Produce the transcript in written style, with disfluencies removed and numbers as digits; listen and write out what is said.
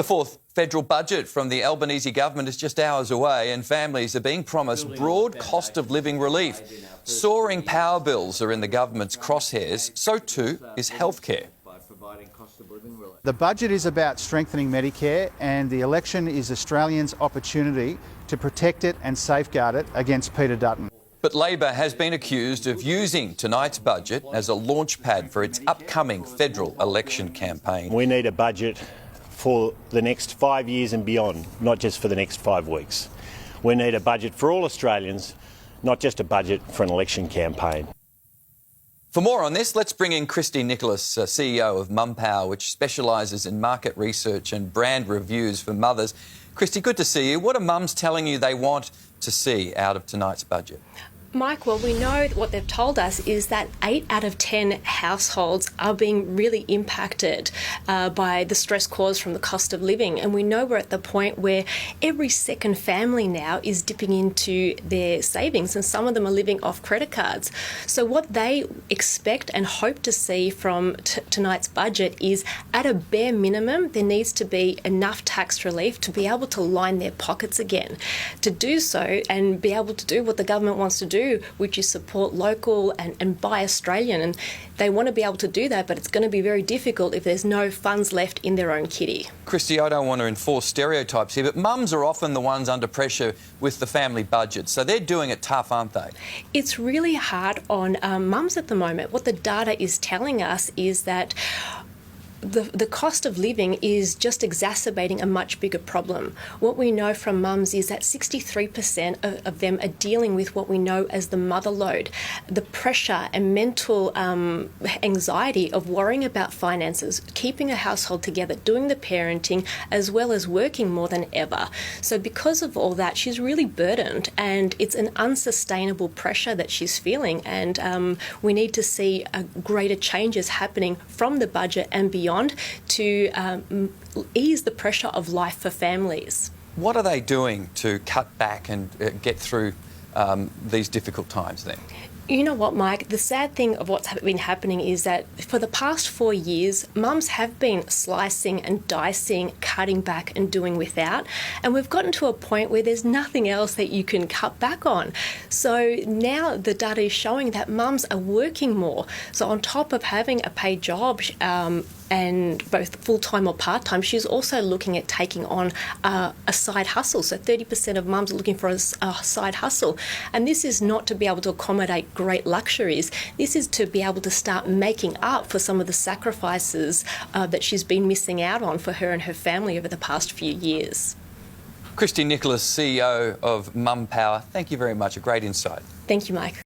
The fourth federal budget from the Albanese government is just hours away and families are being promised broad cost of living relief. Soaring power bills are in the government's crosshairs, so too is healthcare. The budget is about strengthening Medicare, and the election is Australians' opportunity to protect it and safeguard it against Peter Dutton. But Labor has been accused of using tonight's budget as a launchpad for its upcoming federal election campaign. We need a budget for the next 5 years and beyond, not just for the next 5 weeks. We need a budget for all Australians, not just a budget for an election campaign. For more on this, let's bring in Christie Nicholas, CEO of Mumpower, which specialises in market research and brand reviews for mothers. Christie, good to see you. What are mums telling you they want to see out of tonight's budget? Mike, well, we know what they've told us is that 8 out of 10 households are being really impacted by the stress caused from the cost of living. And we know we're at the point where every second family now is dipping into their savings, and some of them are living off credit cards. So what they expect and hope to see from tonight's budget is, at a bare minimum, there needs to be enough tax relief to be able to line their pockets again. To do so and be able to do what the government wants to do, which is support local and buy Australian. And they want to be able to do that, but it's going to be very difficult if there's no funds left in their own kitty. Christie, I don't want to enforce stereotypes here, but mums are often the ones under pressure with the family budget, so they're doing it tough, aren't they? It's really hard on mums at the moment. What the data is telling us is that the cost of living is just exacerbating a much bigger problem. What we know from mums is that 63% of them are dealing with what we know as the mother load, the pressure and mental anxiety of worrying about finances, keeping a household together, doing the parenting, as well as working more than ever. So because of all that, she's really burdened, and it's an unsustainable pressure that she's feeling, and we need to see greater changes happening from the budget and beyond to ease the pressure of life for families. What are they doing to cut back and get through these difficult times then? You know what, Mike? The sad thing of what's been happening is that for the past 4 years, mums have been slicing and dicing, cutting back and doing without. And we've gotten to a point where there's nothing else that you can cut back on. So now the data is showing that mums are working more. So on top of having a paid job, and both full-time or part-time, she's also looking at taking on a side hustle. So 30% of mums are looking for a side hustle. And this is not to be able to accommodate great luxuries. This is to be able to start making up for some of the sacrifices that she's been missing out on for her and her family over the past few years. Christie Nicholas, CEO of Mumpower, thank you very much. A great insight. Thank you, Mike.